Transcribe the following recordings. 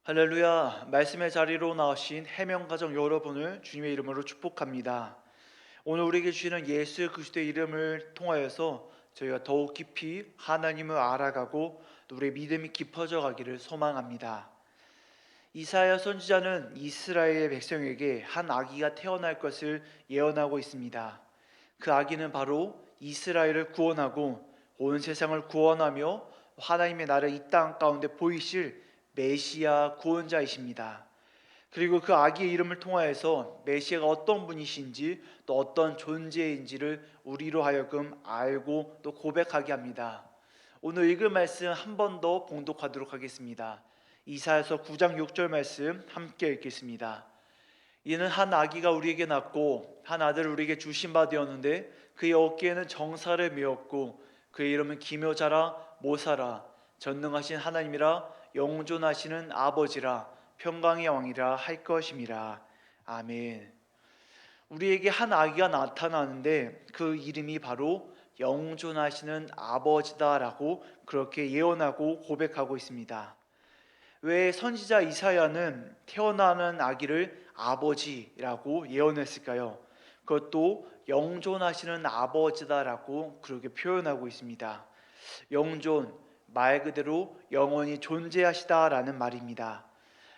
할렐루야, 말씀의 자리로 나오신 해명가정 여러분을 주님의 이름으로 축복합니다. 오늘 우리에게 주시는 예수 그리스도의 이름을 통하여서 저희가 더욱 깊이 하나님을 알아가고 또 우리의 믿음이 깊어져 가기를 소망합니다. 이사야 선지자는 이스라엘 백성에게 한 아기가 태어날 것을 예언하고 있습니다. 그 아기는 바로 이스라엘을 구원하고 온 세상을 구원하며 하나님의 나라를 이 땅 가운데 보이실 메시아 구원자이십니다. 그리고 그 아기의 이름을 통하여서 메시아가 어떤 분이신지 또 어떤 존재인지를 우리로 하여금 알고 또 고백하게 합니다. 오늘 읽을 말씀 한 번 더 봉독하도록 하겠습니다. 이사야서 9장 6절 말씀 함께 읽겠습니다. 이는 한 아기가 우리에게 낳고 한 아들을 우리에게 주신 바 되었는데 그의 어깨에는 정사를 메었고 그의 이름은 기묘자라 모사라 전능하신 하나님이라 영존하시는 아버지라 평강의 왕이라 할 것임이라. 아멘. 우리에게 한 아기가 나타나는데 그 이름이 바로 영존하시는 아버지다라고 그렇게 예언하고 고백하고 있습니다. 왜 선지자 이사야는 태어나는 아기를 아버지라고 예언했을까요? 그것도 영존하시는 아버지다라고 그렇게 표현하고 있습니다. 영존, 말 그대로 영원히 존재하시다라는 말입니다.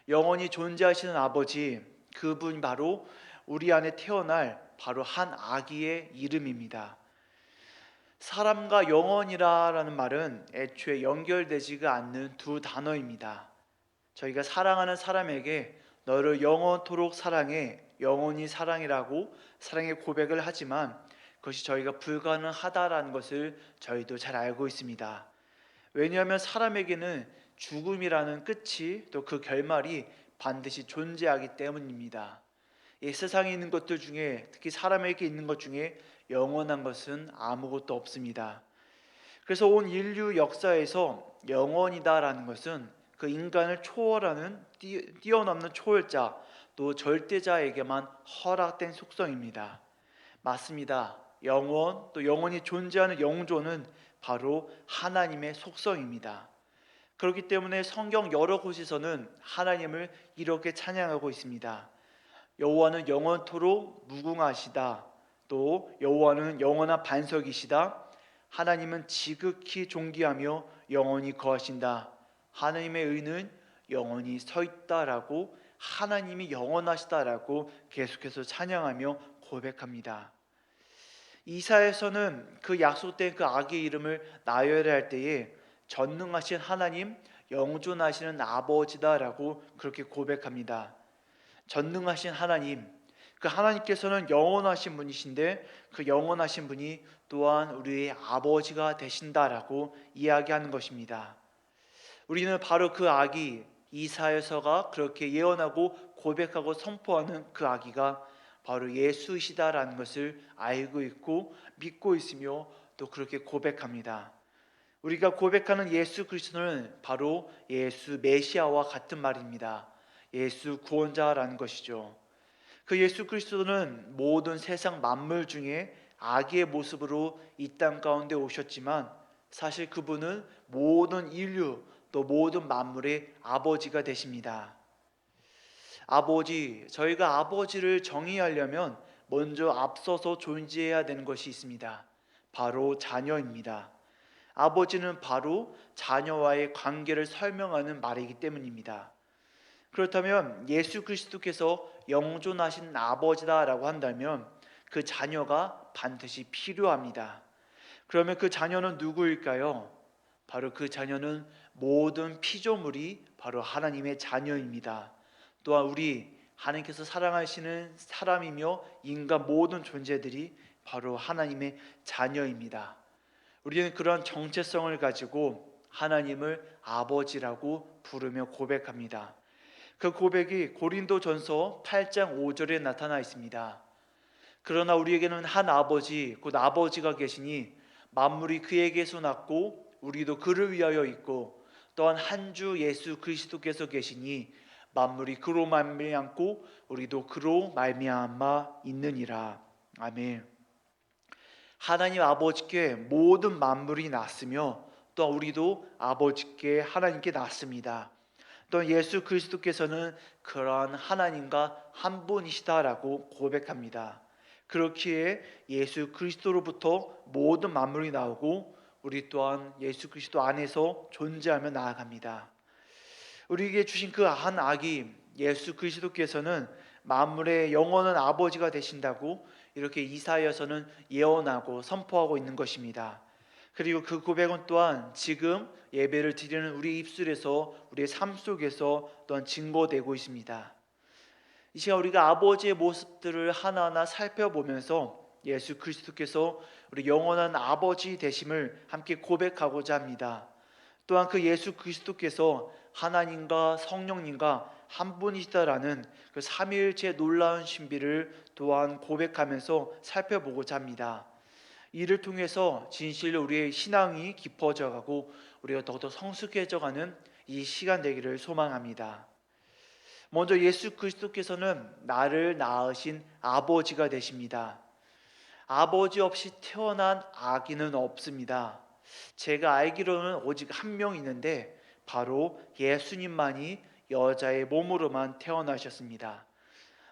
영원히 존재하시는 아버지, 그분 바로 우리 안에 태어날 바로 한 아기의 이름입니다. 사람과 영원이라는 말은 애초에 연결되지가 않는 두 단어입니다. 저희가 사랑하는 사람에게 너를 영원토록 사랑해, 영원히 사랑이라고 사랑의 고백을 하지만 그것이 저희가 불가능하다라는 것을 저희도 잘 알고 있습니다. 왜냐하면 사람에게는 죽음이라는 끝이 또 그 결말이 반드시 존재하기 때문입니다. 이 세상에 있는 것들 중에 특히 사람에게 있는 것 중에 영원한 것은 아무것도 없습니다. 그래서 온 인류 역사에서 영원이다라는 것은 그 인간을 초월하는 뛰어넘는 초월자 또 절대자에게만 허락된 속성입니다. 맞습니다. 영원 또 영원히 존재하는 영존은 바로 하나님의 속성입니다. 그렇기 때문에 성경 여러 곳에서는 하나님을 이렇게 찬양하고 있습니다. 여호와는 영원토록 무궁하시다. 또 여호와는 영원한 반석이시다. 하나님은 지극히 존귀하며 영원히 거하신다. 하나님의 의는 영원히 서 있다라고 하나님이 영원하시다라고 계속해서 찬양하며 고백합니다. 이사야서는 그 약속된 그 아기의 이름을 나열할 때에 전능하신 하나님, 영존하시는 아버지다라고 그렇게 고백합니다. 전능하신 하나님, 그 하나님께서는 영원하신 분이신데 그 영원하신 분이 또한 우리의 아버지가 되신다라고 이야기하는 것입니다. 우리는 바로 그 아기 이사야서가 그렇게 예언하고 고백하고 선포하는 그 아기가 바로 예수이시다라는 것을 알고 있고 믿고 있으며 또 그렇게 고백합니다. 우리가 고백하는 예수 그리스도는 바로 예수 메시아와 같은 말입니다. 예수 구원자라는 것이죠. 그 예수 그리스도는 모든 세상 만물 중에 아기의 모습으로 이 땅 가운데 오셨지만 사실 그분은 모든 인류 또 모든 만물의 아버지가 되십니다. 아버지, 저희가 아버지를 정의하려면 먼저 앞서서 존재해야 되는 것이 있습니다. 바로 자녀입니다. 아버지는 바로 자녀와의 관계를 설명하는 말이기 때문입니다. 그렇다면 예수 그리스도께서 영존하신 아버지다라고 한다면 그 자녀가 반드시 필요합니다. 그러면 그 자녀는 누구일까요? 바로 그 자녀는 모든 피조물이 바로 하나님의 자녀입니다. 또한 우리 하나님께서 사랑하시는 사람이며 인간 모든 존재들이 바로 하나님의 자녀입니다. 우리는 그런 정체성을 가지고 하나님을 아버지라고 부르며 고백합니다. 그 고백이 고린도전서 8장 5절에 나타나 있습니다. 그러나 우리에게는 한 아버지 곧 아버지가 계시니 만물이 그에게서 났고 우리도 그를 위하여 있고 또한 한 주 예수 그리스도께서 계시니 만물이 그로 말미암고 우리도 그로 말미암아 있느니라. 아멘. 하나님 아버지께 모든 만물이 났으며 또 우리도 아버지께 하나님께 났습니다. 또 예수 그리스도께서는 그러한 하나님과 한 분이시다라고 고백합니다. 그렇기에 예수 그리스도로부터 모든 만물이 나오고 우리 또한 예수 그리스도 안에서 존재하며 나아갑니다. 우리에게 주신 그 한 아기 예수 그리스도께서는 만물의 영원한 아버지가 되신다고 이렇게 이사야서는 예언하고 선포하고 있는 것입니다. 그리고 그 고백은 또한 지금 예배를 드리는 우리 입술에서 우리의 삶 속에서 또한 증거되고 있습니다. 이 시간 우리가 아버지의 모습들을 하나하나 살펴보면서 예수 그리스도께서 우리 영원한 아버지 되심을 함께 고백하고자 합니다. 또한 그 예수 그리스도께서 하나님과 성령님과 한 분이시다라는 그 삼위일체의 놀라운 신비를 또한 고백하면서 살펴보고자 합니다. 이를 통해서 진실로 우리의 신앙이 깊어져 가고 우리가 더더 성숙해져 가는 이 시간 되기를 소망합니다. 먼저 예수 그리스도께서는 나를 낳으신 아버지가 되십니다. 아버지 없이 태어난 아기는 없습니다. 제가 알기로는 오직 한 명 있는데 바로 예수님만이 여자의 몸으로만 태어나셨습니다.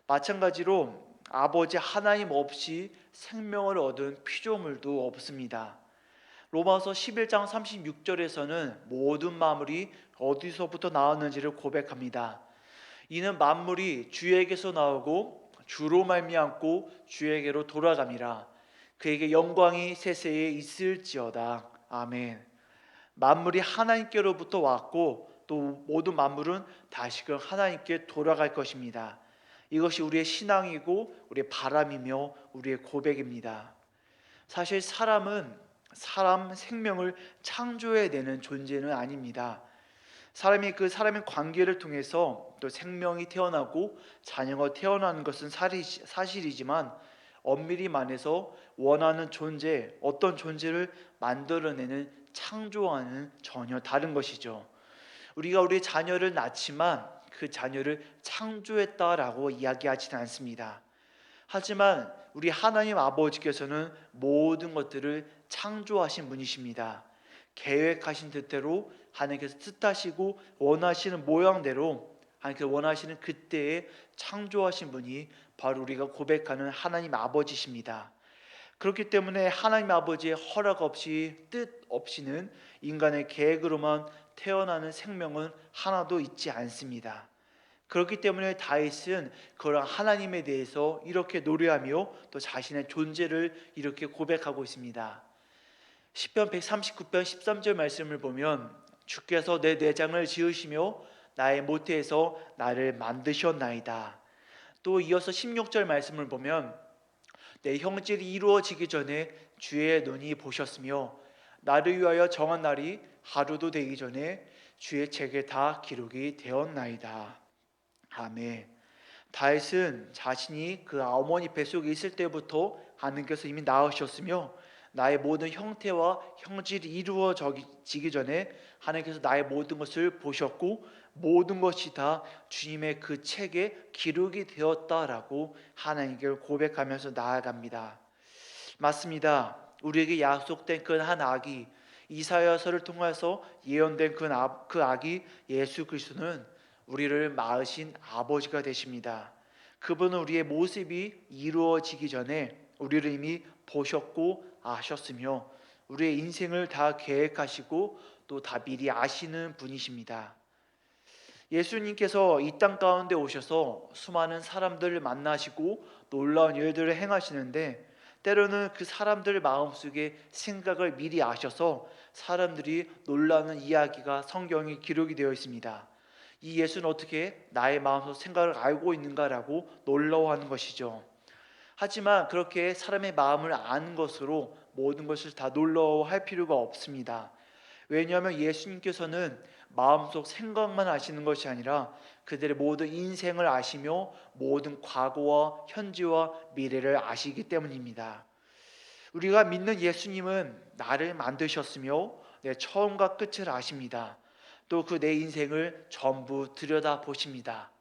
마찬가지로 아버지 하나님 없이 생명을 얻은 피조물도 없습니다. 로마서 11장 36절에서는 모든 만물이 어디서부터 나왔는지를 고백합니다. 이는 만물이 주에게서 나오고 주로 말미암고 주에게로 돌아감이라. 그에게 영광이 세세에 있을지어다. 아멘. 만물이 하나님께로부터 왔고 또 모든 만물은 다시금 하나님께 돌아갈 것입니다. 이것이 우리의 신앙이고 우리의 바람이며 우리의 고백입니다. 사실 사람은 사람 생명을 창조해내는 존재는 아닙니다. 사람이 그 사람의 관계를 통해서 또 생명이 태어나고 자녀가 태어나는 것은 사실이지만 엄밀히 말해서 원하는 존재, 어떤 존재를 만들어내는 창조와는 전혀 다른 것이죠. 우리가 우리 자녀를 낳지만 그 자녀를 창조했다라고 이야기하지는 않습니다. 하지만 우리 하나님 아버지께서는 모든 것들을 창조하신 분이십니다. 계획하신 뜻대로 하나님께서 뜻하시고 원하시는 모양대로 하나님께서 원하시는 그때에 창조하신 분이 바로 우리가 고백하는 하나님 아버지십니다. 그렇기 때문에 하나님 아버지의 허락 없이 뜻 없이는 인간의 계획으로만 태어나는 생명은 하나도 있지 않습니다. 그렇기 때문에 다윗은 그런 하나님에 대해서 이렇게 노래하며 또 자신의 존재를 이렇게 고백하고 있습니다. 시편 139편 13절 말씀을 보면 주께서 내 내장을 지으시며 나의 모태에서 나를 만드셨나이다. 또 이어서 16절 말씀을 보면 내 형질이 이루어지기 전에 주의 눈이 보셨으며 나를 위하여 정한 날이 하루도 되기 전에 주의 책에 다 기록이 되었나이다. 아멘. 다윗은 자신이 그 어머니 뱃속에 있을 때부터 하나님께서 이미 낳으셨으며 나의 모든 형태와 형질이 이루어지기 전에 하나님께서 나의 모든 것을 보셨고 모든 것이 다 주님의 그 책에 기록이 되었다라고 하나님께 고백하면서 나아갑니다. 맞습니다. 우리에게 약속된 그 한 아기 이사야서를 통해서 예언된 그 아기 예수 그리스도는 우리를 낳으신 아버지가 되십니다. 그분은 우리의 모습이 이루어지기 전에 우리를 이미 보셨고 아셨으며 우리의 인생을 다 계획하시고 또 다 미리 아시는 분이십니다. 예수님께서 이 땅 가운데 오셔서 수많은 사람들을 만나시고 놀라운 일들을 행하시는데 때로는 그 사람들 마음속에 생각을 미리 아셔서 사람들이 놀라는 이야기가 성경에 기록이 되어 있습니다. 이 예수는 어떻게 나의 마음속 생각을 알고 있는가라고 놀라워하는 것이죠. 하지만 그렇게 사람의 마음을 아는 것으로 모든 것을 다 놀라워할 필요가 없습니다. 왜냐하면 예수님께서는 마음속 생각만 아시는 것이 아니라 그들의 모든 인생을 아시며 모든 과거와 현재와 미래를 아시기 때문입니다. 우리가 믿는 예수님은 나를 만드셨으며 내 처음과 끝을 아십니다. 또 그 내 인생을 전부 들여다보십니다.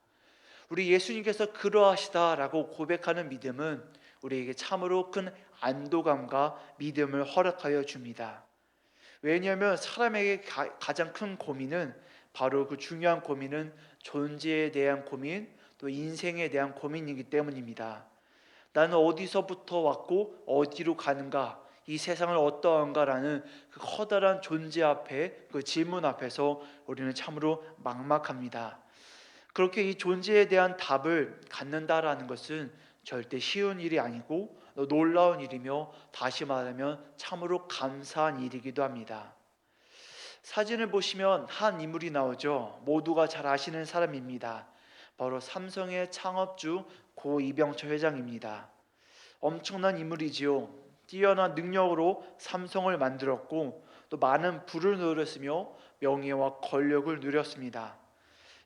우리 예수님께서 그러하시다라고 고백하는 믿음은 우리에게 참으로 큰 안도감과 믿음을 허락하여 줍니다. 왜냐하면 사람에게 가장 큰 고민은 바로 그 중요한 고민은 존재에 대한 고민, 또 인생에 대한 고민이기 때문입니다. 나는 어디서부터 왔고 어디로 가는가, 이 세상을 어떠한가라는 그 커다란 존재 앞에, 그 질문 앞에서 우리는 참으로 막막합니다. 그렇게 이 존재에 대한 답을 갖는다라는 것은 절대 쉬운 일이 아니고 놀라운 일이며, 다시 말하면 참으로 감사한 일이기도 합니다. 사진을 보시면 한 인물이 나오죠. 모두가 잘 아시는 사람입니다. 바로 삼성의 창업주 고 이병철 회장입니다. 엄청난 인물이지요. 뛰어난 능력으로 삼성을 만들었고 또 많은 부를 누렸으며 명예와 권력을 누렸습니다.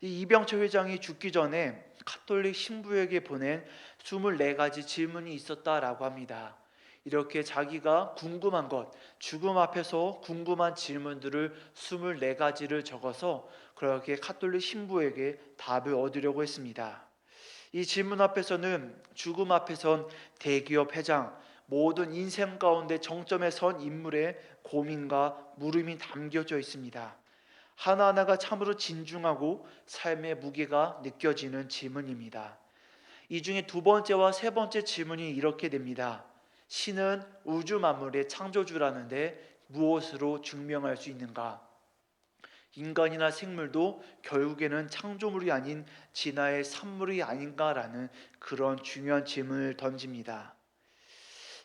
이 이병철 회장이 죽기 전에 가톨릭 신부에게 보낸 24가지 질문이 있었다라고 합니다. 이렇게 자기가 궁금한 것, 죽음 앞에서 궁금한 질문들을 24가지를 적어서 그렇게 가톨릭 신부에게 답을 얻으려고 했습니다. 이 질문 앞에서는, 죽음 앞에선 대기업 회장, 모든 인생 가운데 정점에 선 인물의 고민과 물음이 담겨져 있습니다. 하나하나가 참으로 진중하고 삶의 무게가 느껴지는 질문입니다. 이 중에 두 번째와 세 번째 질문이 이렇게 됩니다. 신은 우주 만물의 창조주라는데 무엇으로 증명할 수 있는가? 인간이나 생물도 결국에는 창조물이 아닌 진화의 산물이 아닌가라는 그런 중요한 질문을 던집니다.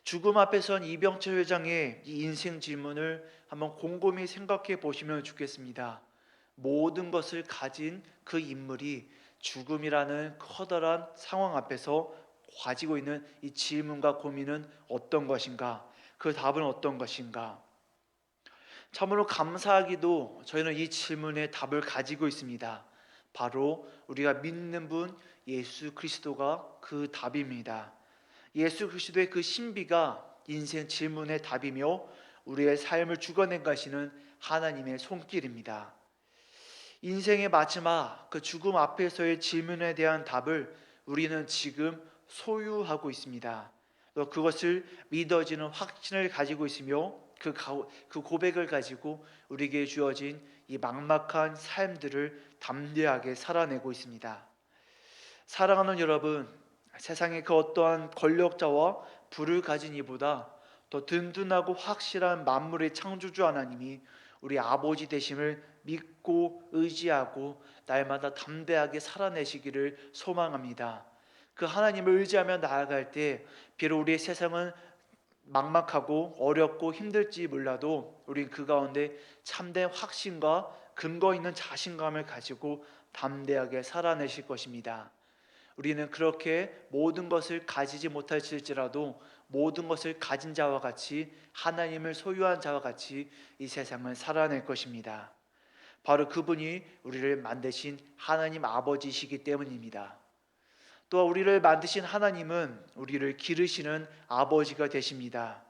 죽음 앞에 선 이병철 회장의 이 인생 질문을 한번 곰곰이 생각해 보시면 좋겠습니다. 모든 것을 가진 그 인물이 죽음이라는 커다란 상황 앞에서 가지고 있는 이 질문과 고민은 어떤 것인가? 그 답은 어떤 것인가? 참으로 감사하기도 저희는 이 질문에 답을 가지고 있습니다. 바로 우리가 믿는 분 예수 그리스도가 그 답입니다. 예수 그리스도의 그 신비가 인생 질문의 답이며 우리의 삶을 주관해 가시는 하나님의 손길입니다. 인생의 마지막 그 죽음 앞에서의 질문에 대한 답을 우리는 지금 소유하고 있습니다. 또 그것을 믿어지는 확신을 가지고 있으며 그 고백을 가지고 우리에게 주어진 이 막막한 삶들을 담대하게 살아내고 있습니다. 사랑하는 여러분, 세상의 그 어떠한 권력자와 부를 가진 이보다 더 든든하고 확실한 만물의 창조주 하나님이 우리 아버지 되심을 믿고 의지하고 날마다 담대하게 살아내시기를 소망합니다. 그 하나님을 의지하며 나아갈 때 비록 우리의 세상은 막막하고 어렵고 힘들지 몰라도 우린 그 가운데 참된 확신과 근거 있는 자신감을 가지고 담대하게 살아내실 것입니다. 우리는 그렇게 모든 것을 가지지 못할지라도 모든 것을 가진 자와 같이, 하나님을 소유한 자와 같이 이 세상을 살아낼 것입니다. 바로 그분이 우리를 만드신 하나님 아버지시기 때문입니다. 또 우리를 만드신 하나님은 우리를 기르시는 아버지가 되십니다.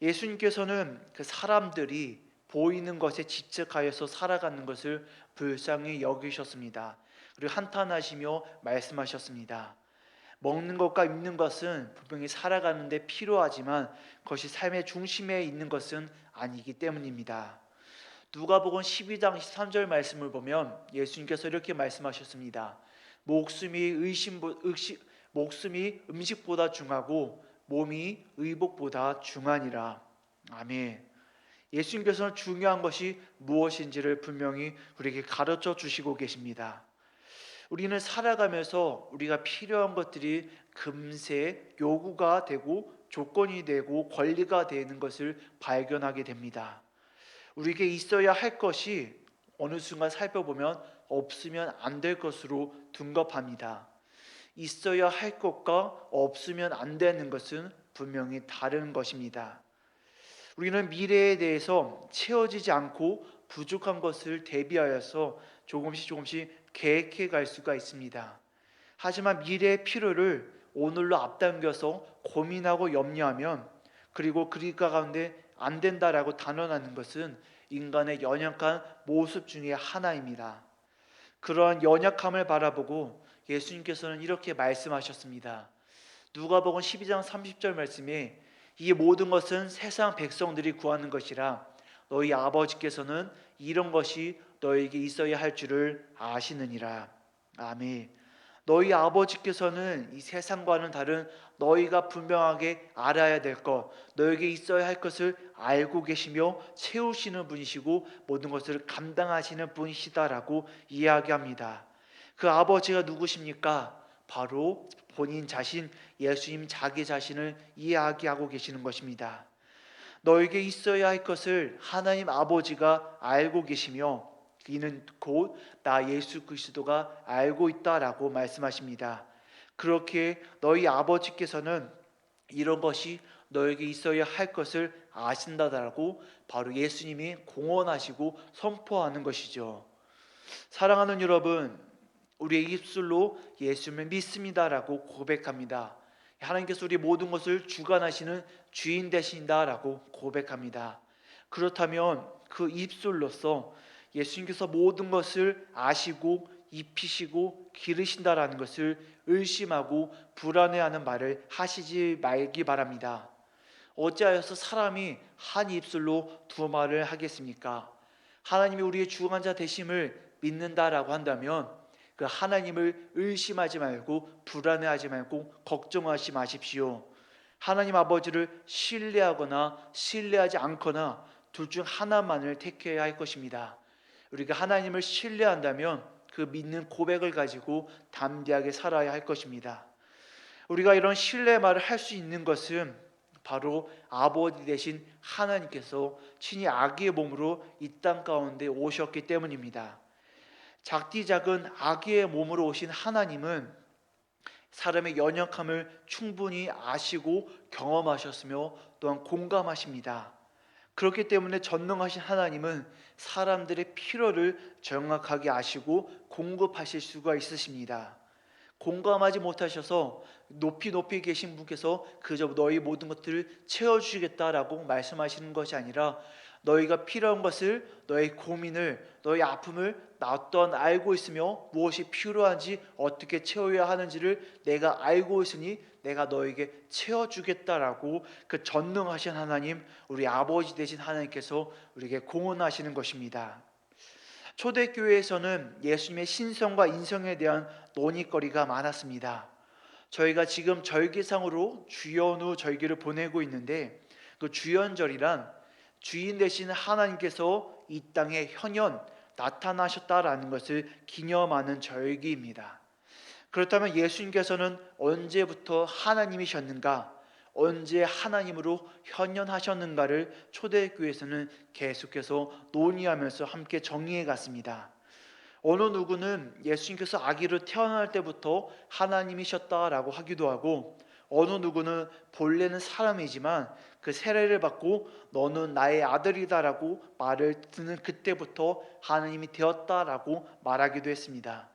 예수님께서는 그 사람들이 보이는 것에 집착하여서 살아가는 것을 불쌍히 여기셨습니다. 그리고 한탄하시며 말씀하셨습니다. 먹는 것과 입는 것은 분명히 살아가는 데 필요하지만 그것이 삶의 중심에 있는 것은 아니기 때문입니다. 누가복음 12장 13절 말씀을 보면 예수님께서 이렇게 말씀하셨습니다. 목숨이 음식보다 중하고 몸이 의복보다 중하니라. 아멘. 예수님께서는 중요한 것이 무엇인지를 분명히 우리에게 가르쳐 주시고 계십니다. 우리는 살아가면서 우리가 필요한 것들이 금세 요구가 되고 조건이 되고 권리가 되는 것을 발견하게 됩니다. 우리에게 있어야 할 것이 어느 순간 살펴보면 없으면 안 될 것으로 둔갑합니다. 있어야 할 것과 없으면 안 되는 것은 분명히 다른 것입니다. 우리는 미래에 대해서 채워지지 않고 부족한 것을 대비하여서 조금씩 계획해 갈 수가 있습니다. 하지만 미래의 필요를 오늘로 앞당겨서 고민하고 염려하면, 그리고 그 가운데 안 된다라고 단언하는 것은 인간의 연약한 모습 중에 하나입니다. 그러한 연약함을 바라보고 예수님께서는 이렇게 말씀하셨습니다. 누가복음 12장 30절 말씀에 이 모든 것은 세상 백성들이 구하는 것이라 너희 아버지께서는 이런 것이 너에게 있어야 할 줄을 아시느니라. 아멘. 너희 아버지께서는 이 세상과는 다른 너희가 분명하게 알아야 될 것, 너에게 있어야 할 것을 알고 계시며 채우시는 분이시고 모든 것을 감당하시는 분이시다라고 이야기합니다. 그 아버지가 누구십니까? 바로 본인 자신, 예수님 자기 자신을 이야기하고 계시는 것입니다. 너에게 있어야 할 것을 하나님 아버지가 알고 계시며 이는 곧 나 예수 그리스도가 알고 있다라고 말씀하십니다. 그렇게 너희 아버지께서는 이런 것이 너에게 있어야 할 것을 아신다라고 바로 예수님이 공언하시고 선포하는 것이죠. 사랑하는 여러분, 우리의 입술로 예수님을 믿습니다라고 고백합니다. 하나님께서 우리 모든 것을 주관하시는 주인 되신다라고 고백합니다. 그렇다면 그 입술로서 예수님께서 모든 것을 아시고 입히시고 기르신다라는 것을 의심하고 불안해하는 말을 하시지 말기 바랍니다. 어찌하여서 사람이 한 입술로 두 말을 하겠습니까? 하나님이 우리의 주관자 되심을 믿는다라고 한다면 그 하나님을 의심하지 말고 불안해하지 말고 걱정하지 마십시오. 하나님 아버지를 신뢰하거나 신뢰하지 않거나 둘 중 하나만을 택해야 할 것입니다. 우리가 하나님을 신뢰한다면 그 믿는 고백을 가지고 담대하게 살아야 할 것입니다. 우리가 이런 신뢰의 말을 할 수 있는 것은 바로 아버지 되신 하나님께서 친히 아기의 몸으로 이 땅 가운데 오셨기 때문입니다. 작디 작은 아기의 몸으로 오신 하나님은 사람의 연약함을 충분히 아시고 경험하셨으며 또한 공감하십니다. 그렇기 때문에 전능하신 하나님은 사람들의 필요를 정확하게 아시고 공급하실 수가 있으십니다. 공감하지 못하셔서 높이 계신 분께서 그저 너희 모든 것들을 채워주시겠다라고 말씀하시는 것이 아니라 너희가 필요한 것을, 너희 고민을, 너희 아픔을 나 또한 알고 있으며 무엇이 필요한지 어떻게 채워야 하는지를 내가 알고 있으니 내가 너에게 채워주겠다라고 그 전능하신 하나님, 우리 아버지 되신 하나님께서 우리에게 공언하시는 것입니다. 초대교회에서는 예수님의 신성과 인성에 대한 논의거리가 많았습니다. 저희가 지금 절기상으로 주연후 절기를 보내고 있는데 그 주연절이란 주인 되신 하나님께서 이 땅에 현현 나타나셨다라는 것을 기념하는 절기입니다. 그렇다면 예수님께서는 언제부터 하나님이셨는가? 언제 하나님으로 현현하셨는가를 초대교회에서는 계속해서 논의하면서 함께 정리해 갔습니다. 어느 누구는 예수님께서 아기로 태어날 때부터 하나님이셨다라고 하기도 하고 어느 누구는 본래는 사람이지만 그 세례를 받고 너는 나의 아들이다라고 말을 듣는 그때부터 하나님이 되었다라고 말하기도 했습니다.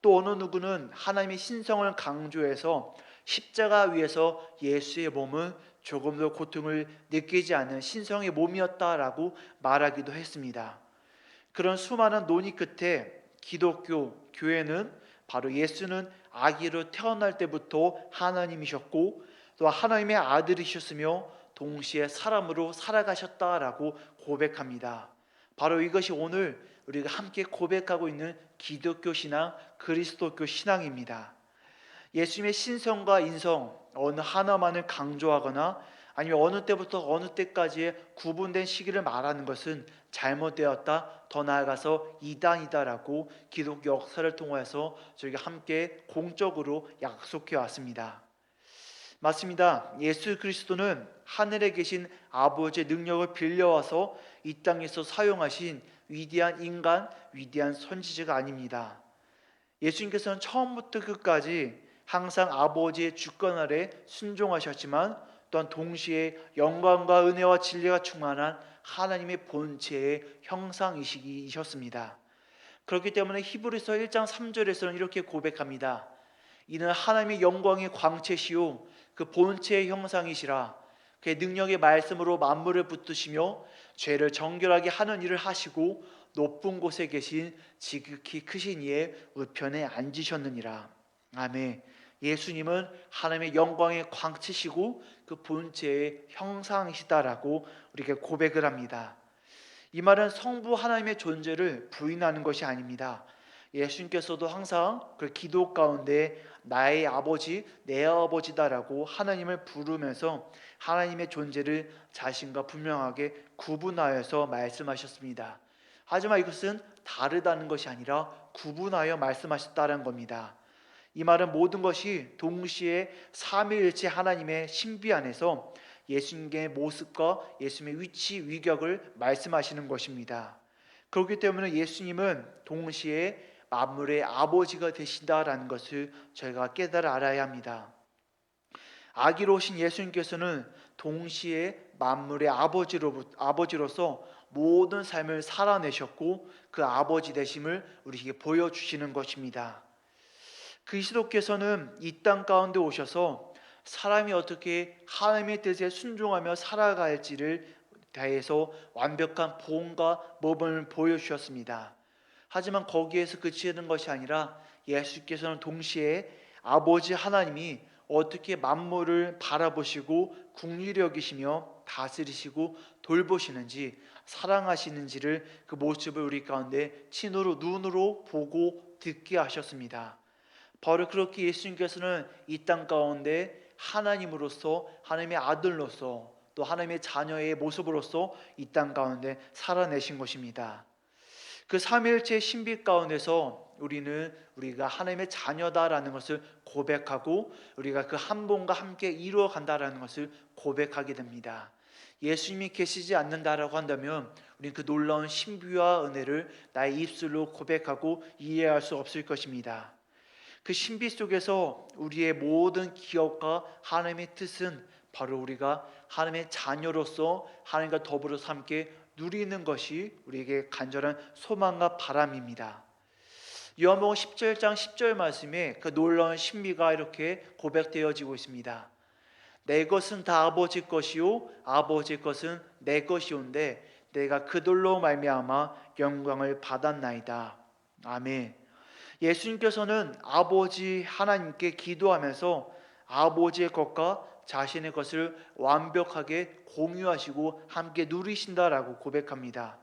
또 어느 누구는 하나님의 신성을 강조해서 십자가 위에서 예수의 몸은 조금도 고통을 느끼지 않는 신성의 몸이었다라고 말하기도 했습니다. 그런 수많은 논의 끝에 기독교 교회는 바로 예수는 아기로 태어날 때부터 하나님이셨고 또 하나님의 아들이셨으며 동시에 사람으로 살아가셨다라고 고백합니다. 바로 이것이 오늘 우리가 함께 고백하고 있는 기독교 신앙, 그리스도교 신앙입니다. 예수님의 신성과 인성 어느 하나만을 강조하거나 아니면 어느 때부터 어느 때까지의 구분된 시기를 말하는 것은 잘못되었다, 더 나아가서 이단이다라고 기독교 역사를 통해서 저희가 함께 공적으로 약속해 왔습니다. 맞습니다. 예수 그리스도는 하늘에 계신 아버지의 능력을 빌려와서 이 땅에서 사용하신 위대한 인간, 위대한 선지자가 아닙니다. 예수님께서는 처음부터 끝까지 항상 아버지의 주권 아래 순종하셨지만 또한 동시에 영광과 은혜와 진리가 충만한 하나님의 본체의 형상이셨습니다. 그렇기 때문에 히브리서 1장 3절에서는 이렇게 고백합니다. 이는 하나님의 영광의 광채시요 그 본체의 형상이시라. 그의 능력의 말씀으로 만물을 붙드시며 죄를 정결하게 하는 일을 하시고 높은 곳에 계신 지극히 크신 이의 우편에 앉으셨느니라. 아멘. 예수님은 하나님의 영광의 광채시고 그 본체의 형상이시다라고 우리에게 고백을 합니다. 이 말은 성부 하나님의 존재를 부인하는 것이 아닙니다. 예수님께서도 항상 그 기도 가운데 나의 아버지, 내 아버지다라고 하나님을 부르면서 하나님의 존재를 자신과 분명하게 구분하여서 말씀하셨습니다. 하지만 이것은 다르다는 것이 아니라 구분하여 말씀하셨다는 겁니다. 이 말은 모든 것이 동시에 삼위일체 하나님의 신비 안에서 예수님의 모습과 예수님의 위치, 위격을 말씀하시는 것입니다. 그렇기 때문에 예수님은 동시에 만물의 아버지가 되신다라는 것을 저희가 깨달아 알아야 합니다. 아기로 오신 예수님께서는 동시에 만물의 아버지로서 모든 삶을 살아내셨고 그 아버지 되심을 우리에게 보여주시는 것입니다. 그리스도께서는 이 땅 가운데 오셔서 사람이 어떻게 하나님의 뜻에 순종하며 살아갈지를 대해서 완벽한 보험과 모범을 보여주셨습니다. 하지만 거기에서 그치는 것이 아니라 예수께서는 동시에 아버지 하나님이 어떻게 만물을 바라보시고 긍휼히 여기시며 다스리시고 돌보시는지 사랑하시는지를 그 모습을 우리 가운데 친으로 눈으로 보고 듣게 하셨습니다. 바로 그렇게 예수님께서는 이 땅 가운데 하나님으로서 하나님의 아들로서 또 하나님의 자녀의 모습으로서 이 땅 가운데 살아내신 것입니다. 그 삼위일체 신비 가운데서 우리가 하나님의 자녀다라는 것을 고백하고 우리가 그 한 분과 함께 이루어 간다라는 것을 고백하게 됩니다. 예수님이 계시지 않는다라고 한다면 우리는 그 놀라운 신비와 은혜를 나의 입술로 고백하고 이해할 수 없을 것입니다. 그 신비 속에서 우리의 모든 기억과 하나님의 뜻은 바로 우리가 하나님의 자녀로서 하나님과 더불어서 함께 누리는 것이 우리에게 간절한 소망과 바람입니다. 요한복음 17장 10절 말씀에 그 놀라운 신비가 이렇게 고백되어지고 있습니다. 내 것은 다 아버지 것이요 아버지 것은 내 것이온데 내가 그들로 말미암아 영광을 받았나이다. 아멘. 예수님께서는 아버지 하나님께 기도하면서 아버지의 것과 자신의 것을 완벽하게 공유하시고 함께 누리신다라고 고백합니다.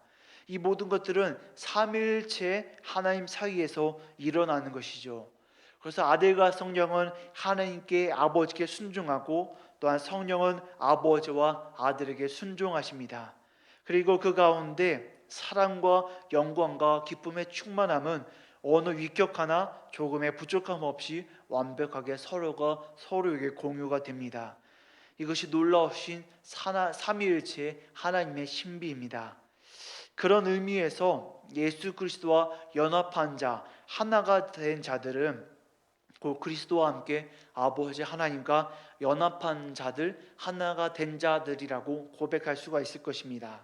이 모든 것들은 삼위일체 하나님 사이에서 일어나는 것이죠. 그래서 아들과 성령은 하나님께 아버지께 순종하고 또한 성령은 아버지와 아들에게 순종하십니다. 그리고 그 가운데 사랑과 영광과 기쁨의 충만함은 어느 위격 하나 조금의 부족함 없이 완벽하게 서로가 서로에게 공유가 됩니다. 이것이 놀라우신 삼위일체 하나님의 신비입니다. 그런 의미에서 예수 그리스도와 연합한 자, 하나가 된 자들은 그 그리스도와 함께 아버지 하나님과 연합한 자들, 하나가 된 자들이라고 고백할 수가 있을 것입니다.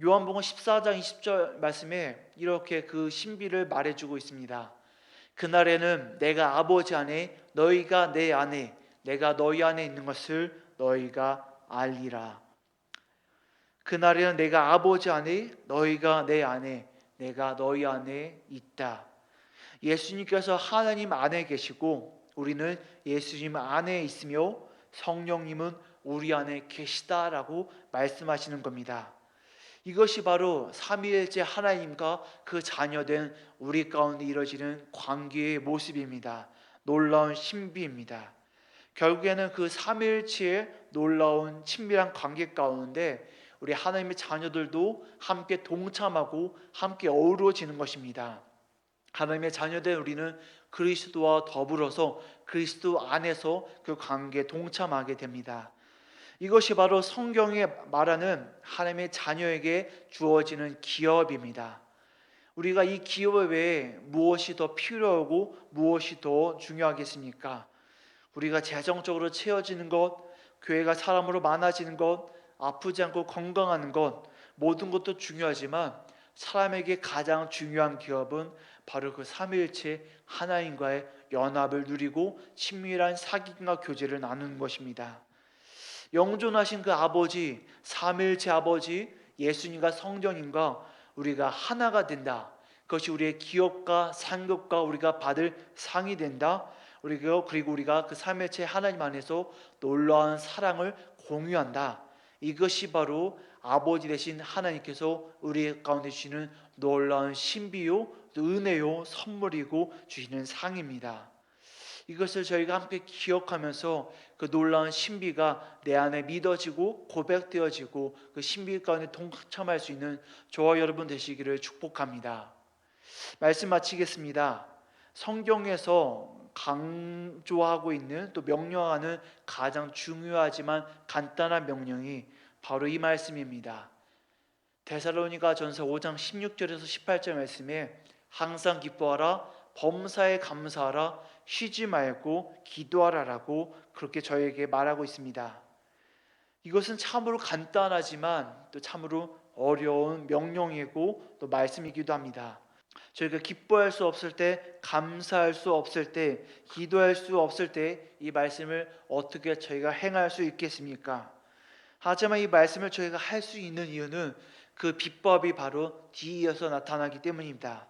요한복음 14장 20절 말씀에 이렇게 그 신비를 말해주고 있습니다. 그날에는 내가 아버지 안에 너희가 내 안에 내가 너희 안에 있는 것을 너희가 알리라. 그날에는 내가 아버지 안에 너희가 내 안에 내가 너희 안에 있다. 예수님께서 하나님 안에 계시고 우리는 예수님 안에 있으며 성령님은 우리 안에 계시다라고 말씀하시는 겁니다. 이것이 바로 삼위일체 하나님과 그 자녀된 우리 가운데 이루어지는 관계의 모습입니다. 놀라운 신비입니다. 결국에는 그 삼위일체의 놀라운 친밀한 관계 가운데 우리 하나님의 자녀들도 함께 동참하고 함께 어우러지는 것입니다. 하나님의 자녀된 우리는 그리스도와 더불어서 그리스도 안에서 그 관계에 동참하게 됩니다. 이것이 바로 성경에 말하는 하나님의 자녀에게 주어지는 기업입니다. 우리가 이 기업 외에 무엇이 더 필요하고 무엇이 더 중요하겠습니까? 우리가 재정적으로 채워지는 것, 교회가 사람으로 많아지는 것, 아프지 않고 건강한 것, 모든 것도 중요하지만 사람에게 가장 중요한 기업은 바로 그 삼위일체 하나님과의 연합을 누리고 친밀한 사귐과 교제를 나누는 것입니다. 영존하신 그 아버지, 삼위일체 아버지 예수님과 성령님과 우리가 하나가 된다. 그것이 우리의 기업과 상급과 우리가 받을 상이 된다. 그리고 우리가 그 삼위일체 하나님 안에서 놀라운 사랑을 공유한다. 이것이 바로 아버지 되신 하나님께서 우리 가운데 주시는 놀라운 신비요 또 은혜요 선물이고 주시는 상입니다. 이것을 저희가 함께 기억하면서 그 놀라운 신비가 내 안에 믿어지고 고백되어지고 그 신비 가운데 동참할 수 있는 저와 여러분 되시기를 축복합니다. 말씀 마치겠습니다. 성경에서 강조하고 있는 또 명령하는 가장 중요하지만 간단한 명령이 바로 이 말씀입니다. 데살로니가 전서 5장 16절에서 18절 말씀에 항상 기뻐하라, 범사에 감사하라, 쉬지 말고 기도하라라고 그렇게 저에게 말하고 있습니다. 이것은 참으로 간단하지만 또 참으로 어려운 명령이고 또 말씀이기도 합니다. 저희가 기뻐할 수 없을 때, 감사할 수 없을 때, 기도할 수 없을 때 이 말씀을 어떻게 저희가 행할 수 있겠습니까? 하지만 이 말씀을 저희가 할 수 있는 이유는 그 비법이 바로 뒤이어서 나타나기 때문입니다.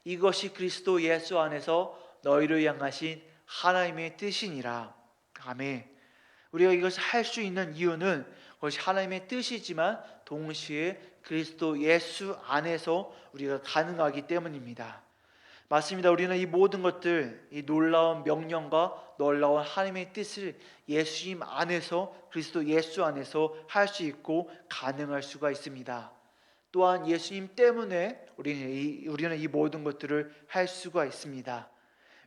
이것이 그리스도 예수 안에서 너희를 향하신 하나님의 뜻이니라. 아멘. 우리가 이것을 할 수 있는 이유는 그것이 하나님의 뜻이지만 동시에 그리스도 예수 안에서 우리가 가능하기 때문입니다. 맞습니다. 우리는 이 모든 것들, 이 놀라운 명령과 놀라운 하나님의 뜻을 예수님 안에서, 그리스도 예수 안에서 할 수 있고 가능할 수가 있습니다. 또한 예수님 때문에 우리는 이 모든 것들을 할 수가 있습니다.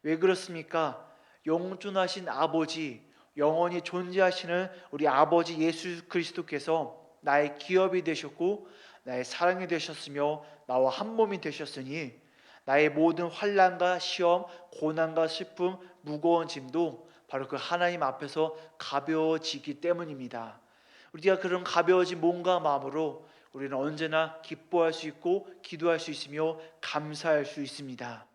왜 그렇습니까? 영존하신 아버지, 영원히 존재하시는 우리 아버지 예수 그리스도께서 나의 기업이 되셨고 나의 사랑이 되셨으며 나와 한 몸이 되셨으니 나의 모든 환난과 시험, 고난과 슬픔, 무거운 짐도 바로 그 하나님 앞에서 가벼워지기 때문입니다. 우리가 그런 가벼워진 몸과 마음으로 우리는 언제나 기뻐할 수 있고 기도할 수 있으며 감사할 수 있습니다.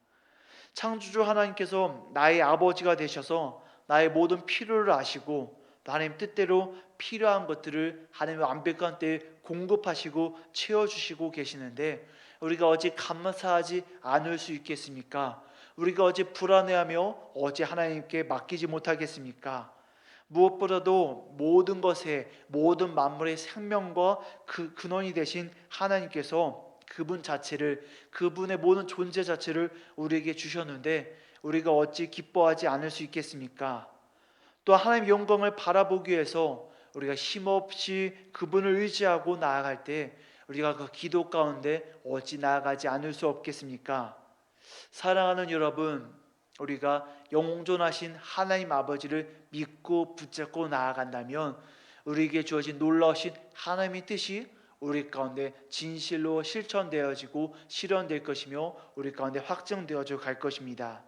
창조주 하나님께서 나의 아버지가 되셔서 나의 모든 필요를 아시고 하나님 뜻대로 필요한 것들을 하나님의 완벽한 때에 공급하시고 채워주시고 계시는데 우리가 어찌 감사하지 않을 수 있겠습니까? 우리가 어찌 불안해하며 어찌 하나님께 맡기지 못하겠습니까? 무엇보다도 모든 것에 모든 만물의 생명과 그 근원이 되신 하나님께서 그분 자체를 그분의 모든 존재 자체를 우리에게 주셨는데 우리가 어찌 기뻐하지 않을 수 있겠습니까? 또 하나님의 영광을 바라보기 위해서 우리가 힘없이 그분을 의지하고 나아갈 때 우리가 그 기도 가운데 어찌 나아가지 않을 수 없겠습니까? 사랑하는 여러분, 우리가 영존하신 하나님 아버지를 믿고 붙잡고 나아간다면 우리에게 주어진 놀라우신 하나님의 뜻이 우리 가운데 진실로 실천되어지고 실현될 것이며 우리 가운데 확정되어져 갈 것입니다.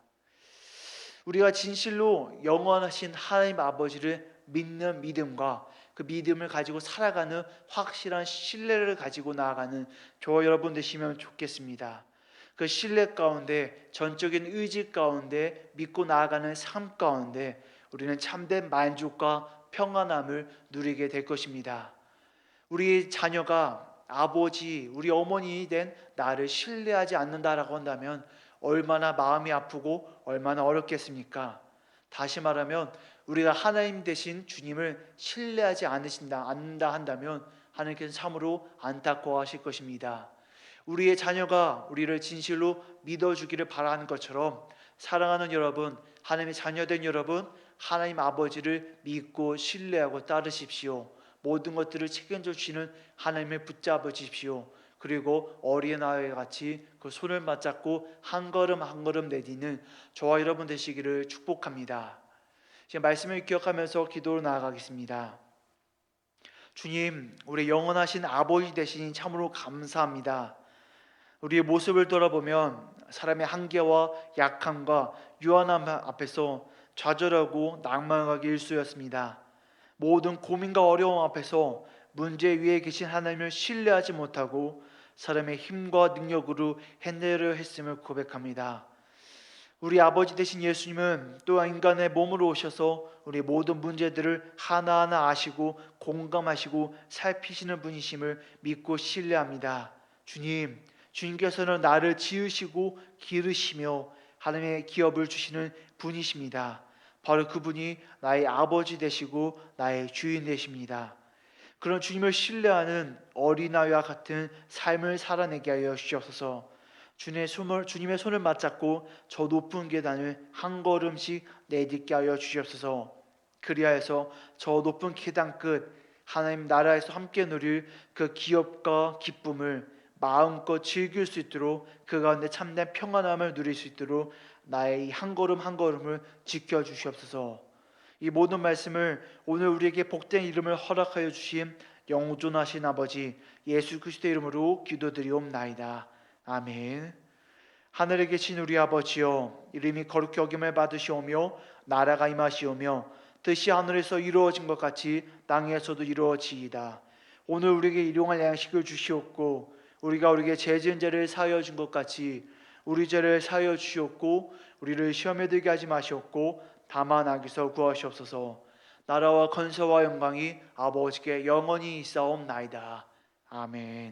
우리가 진실로 영원하신 하나님 아버지를 믿는 믿음과 그 믿음을 가지고 살아가는 확실한 신뢰를 가지고 나아가는 저와 여러분 되시면 좋겠습니다. 그 신뢰 가운데 전적인 의지 가운데 믿고 나아가는 삶 가운데 우리는 참된 만족과 평안함을 누리게 될 것입니다. 우리 자녀가 아버지, 우리 어머니 된 나를 신뢰하지 않는다라고 한다면 얼마나 마음이 아프고 얼마나 어렵겠습니까? 다시 말하면 우리가 하나님 되신 주님을 신뢰하지 않는다 한다면 하나님께서 참으로 안타까워하실 것입니다. 우리의 자녀가 우리를 진실로 믿어주기를 바라는 것처럼 사랑하는 여러분, 하나님의 자녀된 여러분, 하나님 아버지를 믿고 신뢰하고 따르십시오. 모든 것들을 책임져 주시는 하나님을 붙잡아 주십시오. 그리고 어린아이와 같이 그 손을 맞잡고 한 걸음 한 걸음 내딛는 저와 여러분 되시기를 축복합니다. 지금 말씀을 기억하면서 기도로 나아가겠습니다. 주님, 우리 영원하신 아버지 되시니 참으로 감사합니다. 우리의 모습을 돌아보면 사람의 한계와 약함과 유한함 앞에서 좌절하고 낭망하기 일쑤였습니다. 모든 고민과 어려움 앞에서 문제 위에 계신 하나님을 신뢰하지 못하고 사람의 힘과 능력으로 해내려 했음을 고백합니다. 우리 아버지 되신 예수님은 또한 인간의 몸으로 오셔서 우리 모든 문제들을 하나하나 아시고 공감하시고 살피시는 분이심을 믿고 신뢰합니다. 주님께서는 나를 지으시고 기르시며 하나님의 기업을 주시는 분이십니다. 바로 그분이 나의 아버지 되시고 나의 주인 되십니다. 그런 주님을 신뢰하는 어린아이와 같은 삶을 살아내게 하여 주시옵소서. 주님의 손을 맞잡고 저 높은 계단을 한 걸음씩 내딛게 하여 주시옵소서. 그리하여서 저 높은 계단 끝 하나님 나라에서 함께 누릴 그 기업과 기쁨을 마음껏 즐길 수 있도록 그 가운데 참된 평안함을 누릴 수 있도록 나의 이 한 걸음 한 걸음을 지켜 주시옵소서. 이 모든 말씀을 오늘 우리에게 복된 이름을 허락하여 주신 영존하신 아버지 예수 그리스도의 이름으로 기도드리옵나이다. 아멘. 하늘에 계신 우리 아버지여, 이름이 거룩히 여김을 받으시오며 나라가 임하시오며 뜻이 하늘에서 이루어진 것 같이 땅에서도 이루어지이다. 오늘 우리에게 일용할 양식을 주시옵고 우리가 우리에게 죄 지은 죄를 사하여 준 것 같이 우리 죄를 사하여 주시옵고 우리를 시험에 들게 하지 마시옵고 다만 악에서 구하시옵소서. 나라와 권세와 영광이 아버지께 영원히 있사옵나이다. 아멘.